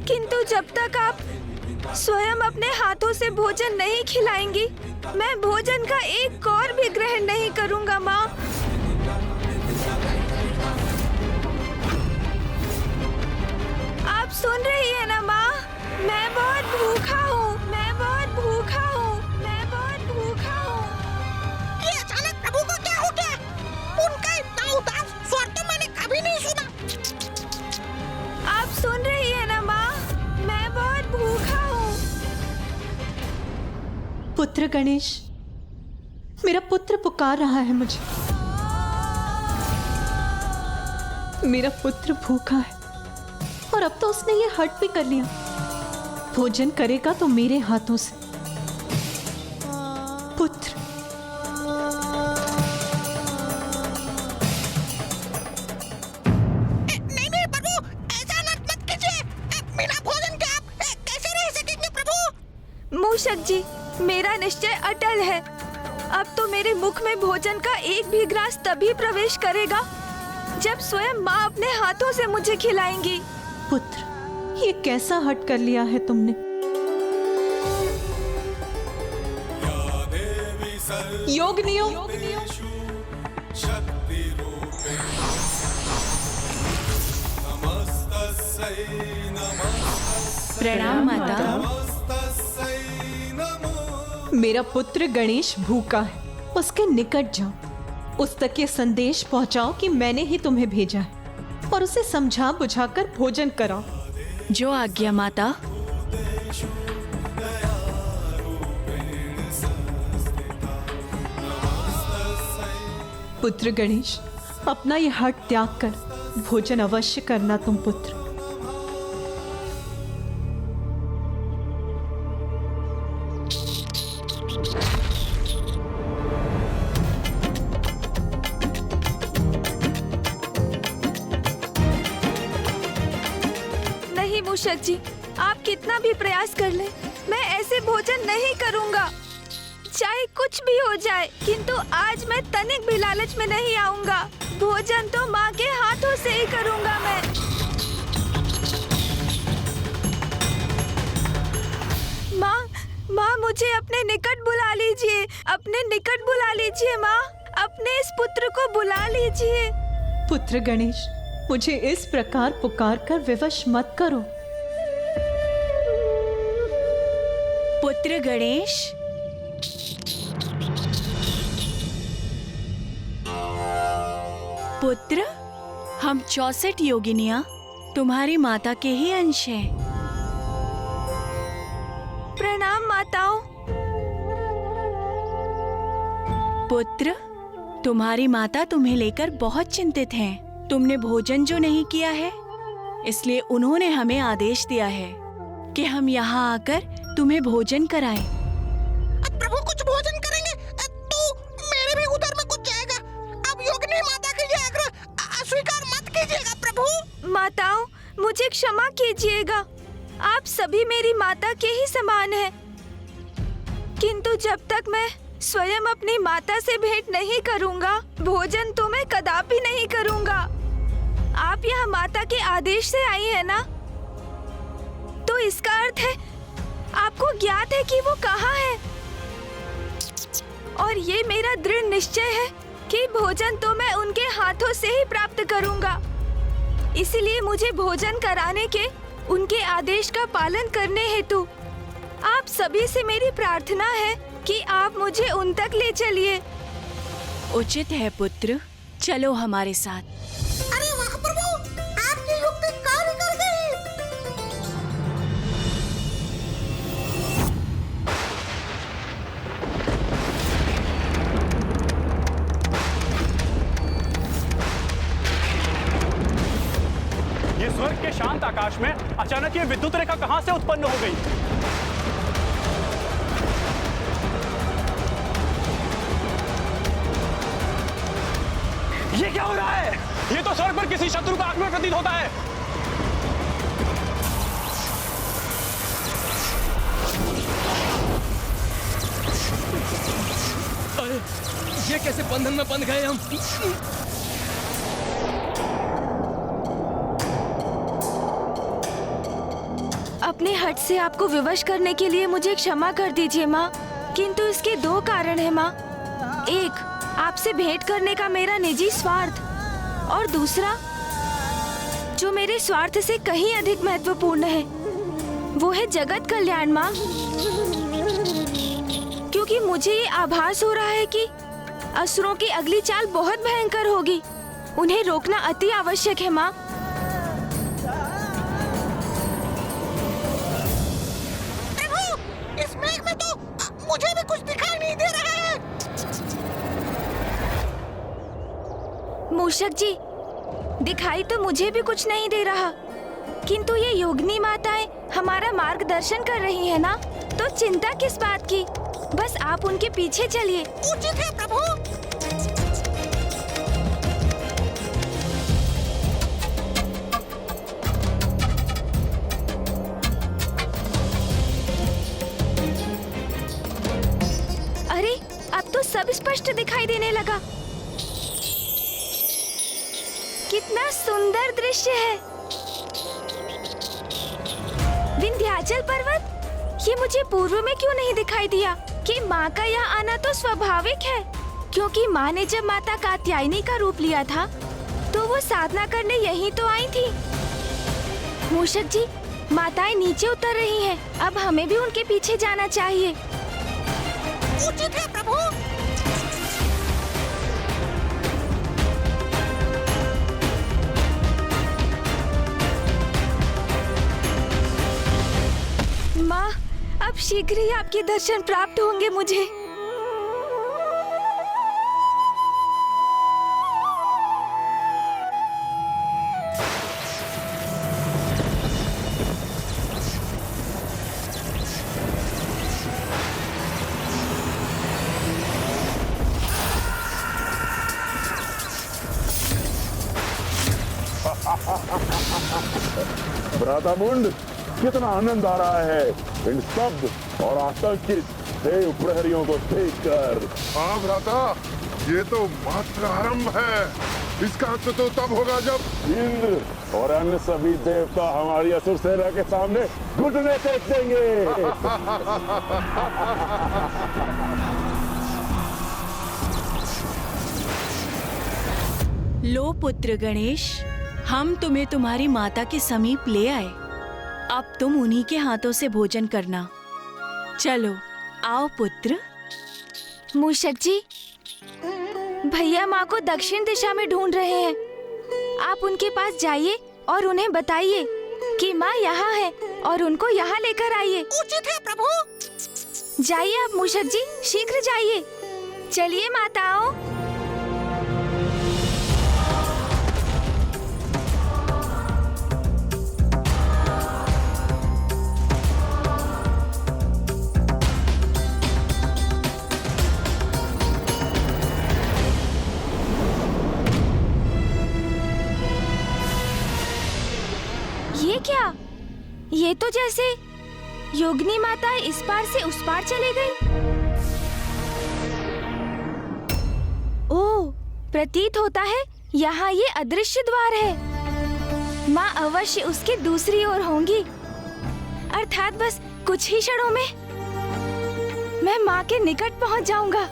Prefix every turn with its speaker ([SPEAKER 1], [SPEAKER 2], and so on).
[SPEAKER 1] किंतु जब तक आप स्वयं अपने हाथों से भोजन नहीं खिलाएंगी, मैं भोजन का एक और भी ग्रहण नहीं करूंगा माँ। आप सुन रही है ना माँ? मैं बहुत भूखा हूँ, मैं बहुत भूखा हूँ, मैं बहुत भूखा हूँ।
[SPEAKER 2] ये अचानक प्रभु को क्या हो गया? उनका इतना उदास स्वर तो मैंने कभी नहीं सुना।
[SPEAKER 1] आप सुन रही है ना माँ? मैं बहुत भूखा हूँ।
[SPEAKER 3] पुत्र गणेश, मेरा पुत्र पुकार रहा है मुझे। मेरा पुत्र भूखा है और अब तो उसने ये हट भी कर लिया। भोजन करेगा तो मेरे हाथों से। पुत्र,
[SPEAKER 2] नहीं प्रभु, ऐसा मत कीजिए। बिना भोजन के आप कैसे रह सकेंगे प्रभु?
[SPEAKER 1] मूषक जी, मेरा निश्चय अटल है। अब तो मेरे मुख में भोजन का एक भी ग्रास तभी प्रवेश करेगा जब स्वयं माँ अपने हाथों से मुझे खिलाएंगी।
[SPEAKER 3] पुत्र, ये कैसा हट कर लिया है तुमने? योगिनियों,
[SPEAKER 1] प्रणाम माता।
[SPEAKER 3] मेरा पुत्र गणेश भूखा है, उसके निकट जाओ। उस तक ये संदेश पहुंचाओ कि मैंने ही तुम्हें भेजा है और उसे समझा बुझाकर भोजन कराओ।
[SPEAKER 1] जो आज्ञा माता।
[SPEAKER 3] पुत्र गणेश, अपना ये हट त्याग कर भोजन अवश्य करना तुम पुत्र।
[SPEAKER 1] नहीं मूषक जी, आप कितना भी प्रयास कर ले, मैं ऐसे भोजन नहीं करूंगा। चाहे कुछ भी हो जाए, किंतु आज मैं तनिक भी लालच में नहीं आऊंगा। भोजन तो माँ के हाथों से ही करूंगा मैं। माँ मुझे अपने निकट बुला लीजिए, अपने निकट बुला लीजिए माँ, अपने इस पुत्र को बुला लीजिए।
[SPEAKER 3] पुत्र गणेश, मुझे इस प्रकार पुकार कर विवश मत करो।
[SPEAKER 1] पुत्र गणेश, पुत्र, हम 64 योगिनियां तुम्हारी माता के ही अंश हैं। प्रणाम माताओं। पुत्र, तुम्हारी माता तुम्हें लेकर बहुत चिंतित हैं। तुमने भोजन जो नहीं किया है, इसलिए उन्होंने हमें आदेश दिया है कि हम यहाँ आकर तुम्हें भोजन कराएं।
[SPEAKER 2] अब प्रभु कुछ भोजन करेंगे तो मेरे भी उधर में कुछ जाएगा। अब योगिनी माता के ये आग्रह अस्वीकार मत कीजिएगा प्रभु।
[SPEAKER 1] माताओं, मुझे क्षमा कीजिएगा। आप सभी मेरी माता के ही समान हैं। किंतु जब तक मैं स्वयं अपनी माता से भेंट नहीं करूंगा, भोजन तो मैं कदापि नहीं करूंगा। आप यहाँ माता के आदेश से आई है ना? तो इसका अर्थ है आपको ज्ञात है कि वो कहाँ है। और ये मेरा दृढ़ निश्चय है कि भोजन तो मैं उनके हाथों से ही प्राप्त करूंगा। इसलिए मुझे भोजन कराने के उनके आदेश का पालन करने हेतु आप सभी से मेरी प्रार्थना है कि आप मुझे उन तक ले चलिए। उचित है पुत्र, चलो हमारे साथ।
[SPEAKER 2] अरे वाह प्रभु, आपकी युक्ति कार्य कर गई।
[SPEAKER 4] ये स्वर्ग के शांत आकाश में अचानक ये विद्युत रेखा कहां से उत्पन्न हो गई? ये क्या हो रहा है? ये तो स्वर्ग पर किसी शत्रु का आगमन प्रतीत होता है।
[SPEAKER 5] अरे, ये कैसे बंधन में बंध गए हम?
[SPEAKER 1] अपने हट से आपको विवश करने के लिए मुझे क्षमा कर दीजिए माँ, किंतु इसके दो कारण है माँ। एक, आपसे भेंट करने का मेरा निजी स्वार्थ, और दूसरा जो मेरे स्वार्थ से कहीं अधिक महत्वपूर्ण है, वो है जगत कल्याण माँ। क्योंकि मुझे ये आभास हो रहा है कि असुरों की अगली चाल बहुत भयंकर होगी। उन्हें रोकना अति आवश्यक है माँ।
[SPEAKER 2] इस मेघ में तो मुझे भी कुछ दिखाई नहीं दे रहा है।
[SPEAKER 1] मूषक जी, दिखाई तो मुझे भी कुछ नहीं दे रहा, किंतु ये योगिनी माताएं हमारा मार्गदर्शन कर रही है ना, तो चिंता किस बात की। बस आप उनके पीछे चलिए।
[SPEAKER 2] उचित है प्रभु।
[SPEAKER 1] अरे, अब तो सब स्पष्ट दिखाई देने लगा। कितना सुंदर दृश्य है। विंध्याचल पर्वत, ये मुझे पूर्व में क्यों नहीं दिखाई दिया कि माँ का यहाँ आना तो स्वाभाविक है, क्योंकि माँ ने जब माता कात्यायनी का रूप लिया था तो वो साधना करने यहीं तो आई थी। मूषक जी, माताएं नीचे उतर रही हैं, अब हमें भी उनके पीछे जाना चाहिए।
[SPEAKER 2] उचित है प्रभु।
[SPEAKER 1] माँ, अब शीघ्र ही आपके दर्शन प्राप्त होंगे मुझे।
[SPEAKER 6] भ्रातामुंड, कितना आनंद आ रहा है इन स्तब्ध और आतंकित देव प्रहरियों को देखकर।
[SPEAKER 7] हाँ भ्राता, ये तो मात्र आरंभ है। इसका अंत तो तब होगा जब
[SPEAKER 6] इंद्र और अन्य सभी देवता हमारी असुर सेना के सामने घुटने टेक देंगे।
[SPEAKER 8] लो पुत्र गणेश, हम तुम्हें तुम्हारी माता के समीप ले आए। अब तुम उन्हीं के हाथों से भोजन करना। चलो आओ पुत्र।
[SPEAKER 1] मूषक जी, भैया माँ को दक्षिण दिशा में ढूंढ रहे हैं। आप उनके पास जाइए और उन्हें बताइए कि माँ यहाँ है और उनको यहाँ लेकर आइए।
[SPEAKER 2] उचित है प्रभु।
[SPEAKER 1] जाइए आप मूषक जी, शीघ्र जाइए। चलिए माताओं। ये क्या? ये तो जैसे योगिनी माता इस पार से उस पार चले गई। ओह, प्रतीत होता है यहाँ ये अदृश्य द्वार है। माँ अवश्य उसकी दूसरी ओर होंगी, अर्थात बस कुछ ही क्षणों में मैं माँ के निकट पहुँच जाऊंगा।